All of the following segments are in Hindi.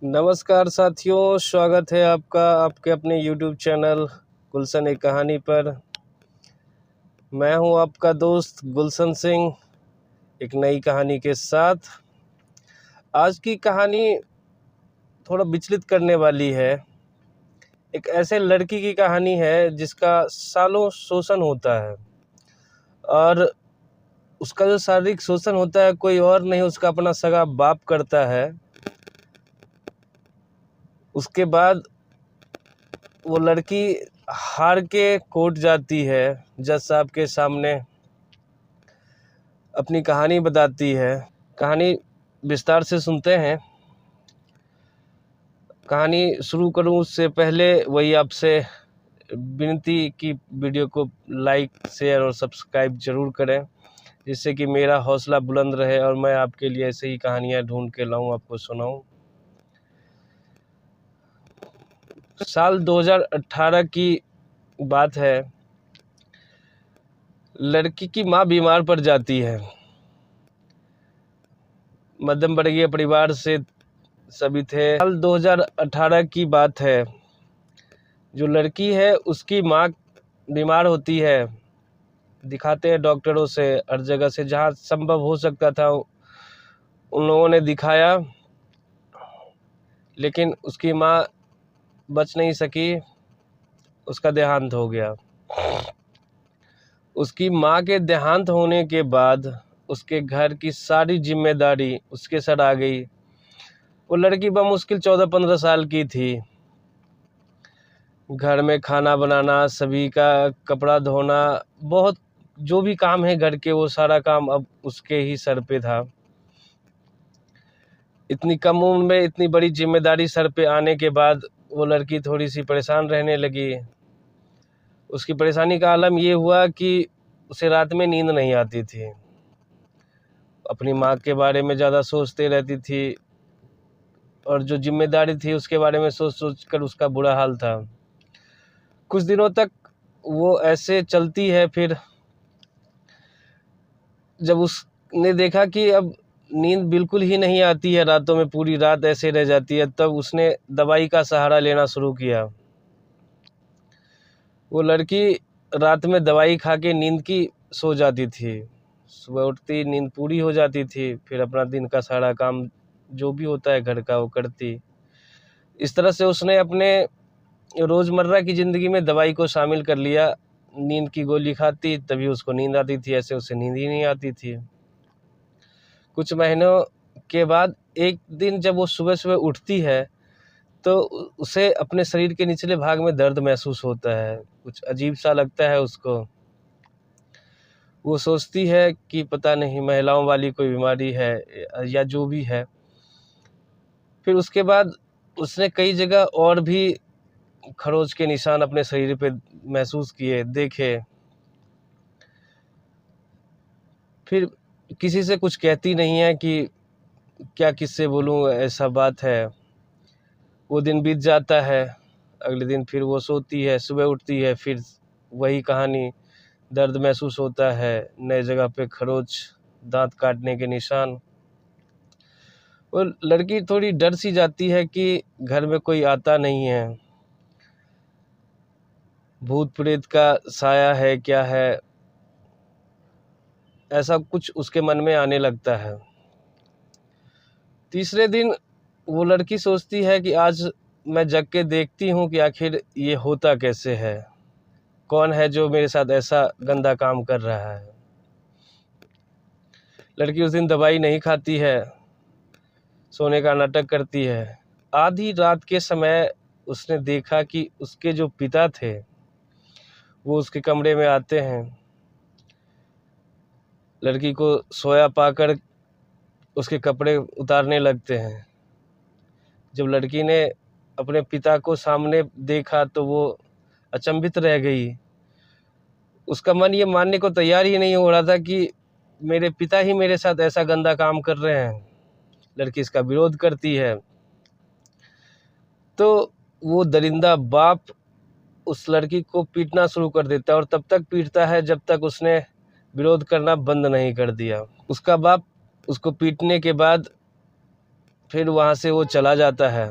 नमस्कार साथियों, स्वागत है आपका आपके अपने YouTube चैनल गुलशन एक कहानी पर। मैं हूं आपका दोस्त गुलशन सिंह, एक नई कहानी के साथ। आज की कहानी थोड़ा विचलित करने वाली है। एक ऐसे लड़की की कहानी है जिसका सालों शोषण होता है और उसका जो शारीरिक शोषण होता है कोई और नहीं, उसका अपना सगा बाप करता है। उसके बाद वो लड़की हार के कोर्ट जाती है, जज साहब के सामने अपनी कहानी बताती है। कहानी विस्तार से सुनते हैं। कहानी शुरू करूं उससे पहले वही आपसे विनती कि वीडियो को लाइक, शेयर और सब्सक्राइब ज़रूर करें, जिससे कि मेरा हौसला बुलंद रहे और मैं आपके लिए ऐसे ही कहानियां ढूंढ के लाऊं, आपको सुनाऊं। साल 2018 की बात है। लड़की की माँ बीमार पड़ जाती है। मध्यम वर्गीय परिवार से सभी थे। साल 2018 की बात है। जो लड़की है उसकी माँ बीमार होती है। दिखाते हैं डॉक्टरों से, हर जगह से जहाँ संभव हो सकता था उन लोगों ने दिखाया, लेकिन उसकी माँ बच नहीं सकी। उसका देहांत हो गया। उसकी माँ के देहांत होने के बाद उसके घर की सारी जिम्मेदारी उसके सर आ गई। वो लड़की बमुश्किल 14-15 साल की थी। घर में खाना बनाना, सभी का कपड़ा धोना, बहुत जो भी काम है घर के, वो सारा काम अब उसके ही सर पे था। इतनी कम उम्र में इतनी बड़ी जिम्मेदारी सर पे आने के बाद वो लड़की थोड़ी सी परेशान रहने लगी। उसकी परेशानी का आलम ये हुआ कि उसे रात में नींद नहीं आती थी। अपनी माँ के बारे में ज़्यादा सोचते रहती थी और जो जिम्मेदारी थी उसके बारे में सोच सोच कर उसका बुरा हाल था। कुछ दिनों तक वो ऐसे चलती है। फिर जब उसने देखा कि अब नींद बिल्कुल ही नहीं आती है, रातों में पूरी रात ऐसे रह जाती है, तब उसने दवाई का सहारा लेना शुरू किया। वो लड़की रात में दवाई खा के नींद की सो जाती थी। सुबह उठती, नींद पूरी हो जाती थी, फिर अपना दिन का सारा काम जो भी होता है घर का वो करती। इस तरह से उसने अपने रोज़मर्रा की ज़िंदगी में दवाई को शामिल कर लिया। नींद की गोली खाती तभी उसको नींद आती थी, ऐसे उसे नींद ही नहीं आती थी। कुछ महीनों के बाद एक दिन जब वो सुबह सुबह उठती है तो उसे अपने शरीर के निचले भाग में दर्द महसूस होता है। कुछ अजीब सा लगता है उसको। वो सोचती है कि पता नहीं महिलाओं वाली कोई बीमारी है या जो भी है। फिर उसके बाद उसने कई जगह और भी खरोच के निशान अपने शरीर पे महसूस किए, देखे। फिर किसी से कुछ कहती नहीं है कि क्या किससे बोलूँ, ऐसा बात है। वो दिन बीत जाता है। अगले दिन फिर वो सोती है, सुबह उठती है, फिर वही कहानी। दर्द महसूस होता है, नए जगह पे खरोच, दांत काटने के निशान। वो लड़की थोड़ी डर सी जाती है कि घर में कोई आता नहीं है, भूत प्रेत का साया है क्या है, ऐसा कुछ उसके मन में आने लगता है। तीसरे दिन वो लड़की सोचती है कि आज मैं जग के देखती हूँ कि आखिर ये होता कैसे है, कौन है जो मेरे साथ ऐसा गंदा काम कर रहा है। लड़की उस दिन दवाई नहीं खाती है, सोने का नाटक करती है। आधी रात के समय उसने देखा कि उसके जो पिता थे वो उसके कमरे में आते हैं। लड़की को सोया पाकर उसके कपड़े उतारने लगते हैं। जब लड़की ने अपने पिता को सामने देखा तो वो अचंभित रह गई। उसका मन ये मानने को तैयार ही नहीं हो रहा था कि मेरे पिता ही मेरे साथ ऐसा गंदा काम कर रहे हैं। लड़की इसका विरोध करती है तो वो दरिंदा बाप उस लड़की को पीटना शुरू कर देता है और तब तक पीटता है जब तक उसने विरोध करना बंद नहीं कर दिया। उसका बाप उसको पीटने के बाद फिर वहाँ से वो चला जाता है।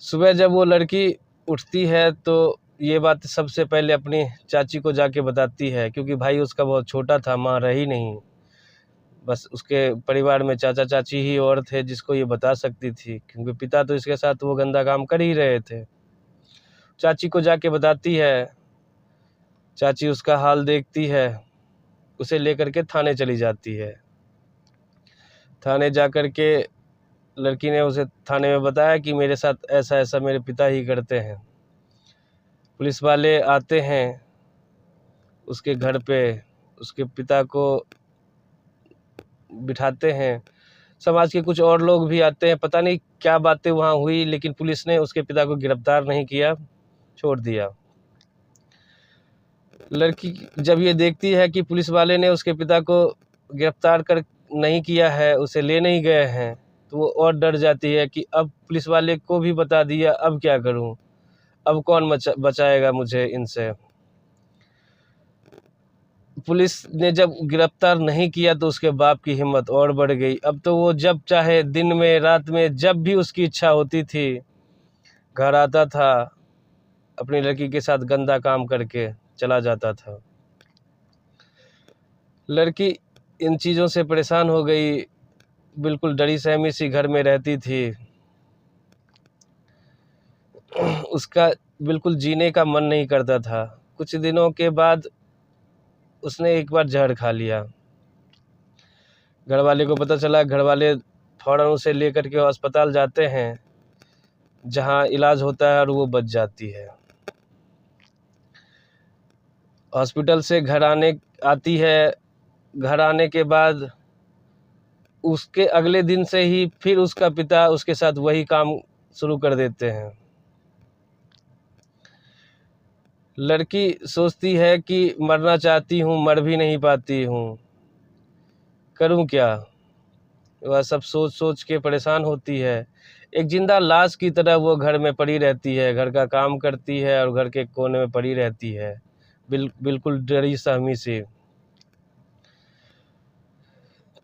सुबह जब वो लड़की उठती है तो ये बात सबसे पहले अपनी चाची को जाके बताती है, क्योंकि भाई उसका बहुत छोटा था, माँ रही नहीं। बस उसके परिवार में चाचा चाची ही और थे जिसको ये बता सकती थी, क्योंकि पिता तो इसके साथ वो गंदा काम कर ही रहे थे। चाची को जाके बताती है, चाची उसका हाल देखती है, उसे लेकर के थाने चली जाती है। थाने जाकर के लड़की ने उसे थाने में बताया कि मेरे साथ ऐसा ऐसा मेरे पिता ही करते हैं। पुलिस वाले आते हैं उसके घर पे, उसके पिता को बिठाते हैं। समाज के कुछ और लोग भी आते हैं, पता नहीं क्या बातें वहाँ हुई, लेकिन पुलिस ने उसके पिता को गिरफ्तार नहीं किया, छोड़ दिया। लड़की जब ये देखती है कि पुलिस वाले ने उसके पिता को गिरफ्तार कर नहीं किया है, उसे ले नहीं गए हैं, तो वो और डर जाती है कि अब पुलिस वाले को भी बता दिया, अब क्या करूं, अब कौन बचाएगा मुझे इनसे। पुलिस ने जब गिरफ्तार नहीं किया तो उसके बाप की हिम्मत और बढ़ गई। अब तो वो जब चाहे दिन में रात में जब भी उसकी इच्छा होती थी घर आता था, अपनी लड़की के साथ गंदा काम करके चला जाता था। लड़की इन चीज़ों से परेशान हो गई, बिल्कुल डरी सहमी सी घर में रहती थी। उसका बिल्कुल जीने का मन नहीं करता था। कुछ दिनों के बाद उसने एक बार जहर खा लिया। घर वाले को पता चला, घर वाले फ़ौरन उसे लेकर के अस्पताल जाते हैं, जहां इलाज होता है और वो बच जाती है। हॉस्पिटल से घर आती है। घर आने के बाद उसके अगले दिन से ही फिर उसका पिता उसके साथ वही काम शुरू कर देते हैं। लड़की सोचती है कि मरना चाहती हूँ, मर भी नहीं पाती हूँ, करूँ क्या। वह सब सोच सोच के परेशान होती है। एक जिंदा लाश की तरह वो घर में पड़ी रहती है, घर का काम करती है और घर के कोने में पड़ी रहती है, बिल्कुल डरी सहमी से।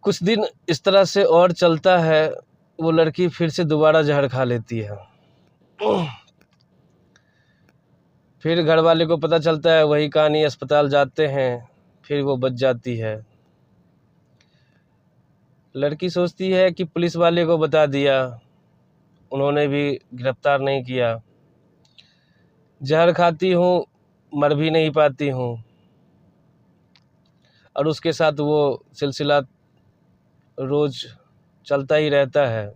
कुछ दिन इस तरह से और चलता है। वो लड़की फिर से दोबारा जहर खा लेती है। फिर घर वाले को पता चलता है, वही कहानी, अस्पताल जाते हैं, फिर वो बच जाती है। लड़की सोचती है कि पुलिस वाले को बता दिया, उन्होंने भी गिरफ्तार नहीं किया। जहर खाती हूँ, मर भी नहीं पाती हूँ, और उसके साथ वो सिलसिला रोज़ चलता ही रहता है।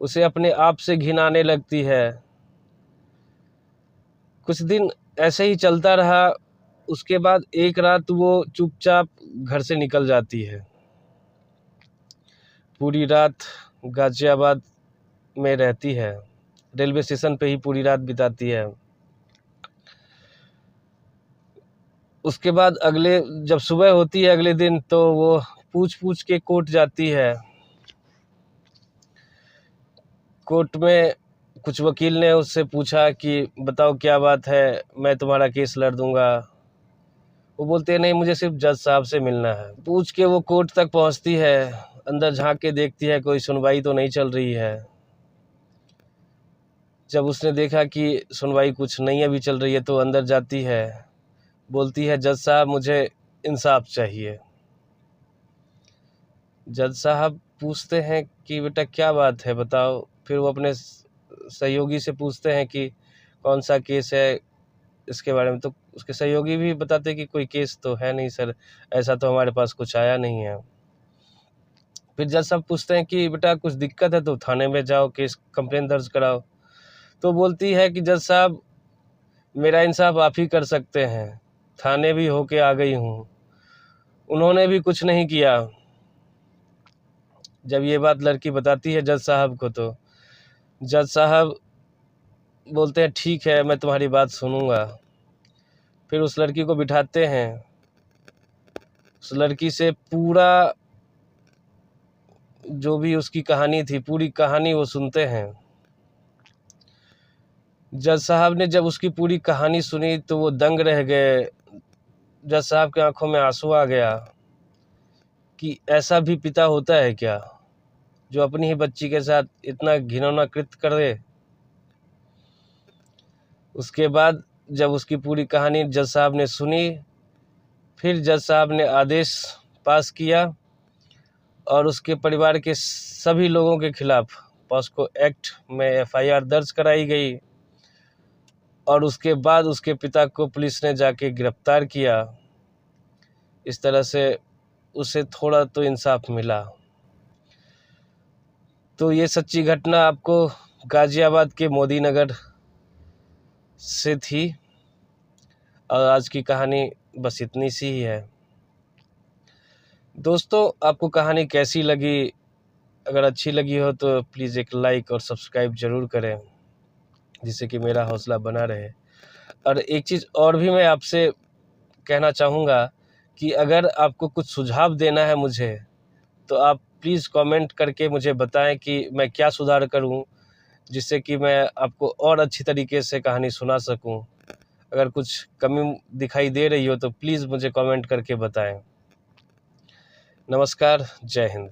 उसे अपने आप से घिन आने लगती है। कुछ दिन ऐसे ही चलता रहा। उसके बाद एक रात वो चुपचाप घर से निकल जाती है। पूरी रात गाजियाबाद में रहती है, रेलवे स्टेशन पे ही पूरी रात बिताती है। उसके बाद जब सुबह होती है अगले दिन, तो वो पूछ पूछ के कोर्ट जाती है। कोर्ट में कुछ वकील ने उससे पूछा कि बताओ क्या बात है, मैं तुम्हारा केस लड़ दूंगा। वो बोलते हैं नहीं, मुझे सिर्फ जज साहब से मिलना है। पूछ के वो कोर्ट तक पहुंचती है। अंदर झांक के देखती है कोई सुनवाई तो नहीं चल रही है। जब उसने देखा कि सुनवाई कुछ नहीं अभी चल रही है, तो अंदर जाती है, बोलती है जज साहब मुझे इंसाफ चाहिए। जज साहब पूछते हैं कि बेटा क्या बात है, बताओ। फिर वो अपने सहयोगी से पूछते हैं कि कौन सा केस है इसके बारे में। तो उसके सहयोगी भी बताते हैं कि कोई केस तो है नहीं सर, ऐसा तो हमारे पास कुछ आया नहीं है। फिर जज साहब पूछते हैं कि बेटा कुछ दिक्कत है तो थाने में जाओ, केस कंप्लेन दर्ज कराओ। तो बोलती है कि जज साहब मेरा इंसाफ आप ही कर सकते हैं, थाने भी होके आ गई हूँ, उन्होंने भी कुछ नहीं किया। जब ये बात लड़की बताती है जज साहब को, तो जज साहब बोलते हैं ठीक है, मैं तुम्हारी बात सुनूंगा। फिर उस लड़की को बिठाते हैं, उस लड़की से पूरा जो भी उसकी कहानी थी, पूरी कहानी वो सुनते हैं। जज साहब ने जब उसकी पूरी कहानी सुनी तो वो दंग रह गए। जज साहब की आंखों में आंसू आ गया कि ऐसा भी पिता होता है क्या। जो अपनी ही बच्ची के साथ इतना घिनौना कृत्य कर दे। उसके बाद जब उसकी पूरी कहानी जज साहब ने सुनी, फिर जज साहब ने आदेश पास किया और उसके परिवार के सभी लोगों के खिलाफ पॉस्को एक्ट में एफआईआर दर्ज कराई गई और उसके बाद उसके पिता को पुलिस ने जाके गिरफ्तार किया। इस तरह से उसे थोड़ा तो इंसाफ मिला। तो ये सच्ची घटना आपको गाजियाबाद के मोदी नगर से थी और आज की कहानी बस इतनी सी ही है। दोस्तों, आपको कहानी कैसी लगी? अगर अच्छी लगी हो तो प्लीज़ एक लाइक और सब्सक्राइब ज़रूर करें, जिससे कि मेरा हौसला बना रहे। और एक चीज़ और भी मैं आपसे कहना चाहूँगा कि अगर आपको कुछ सुझाव देना है मुझे, तो आप प्लीज़ कमेंट करके मुझे बताएं कि मैं क्या सुधार करूं, जिससे कि मैं आपको और अच्छी तरीके से कहानी सुना सकूं। अगर कुछ कमी दिखाई दे रही हो तो प्लीज़ मुझे कमेंट करके बताएं। नमस्कार, जय हिंद।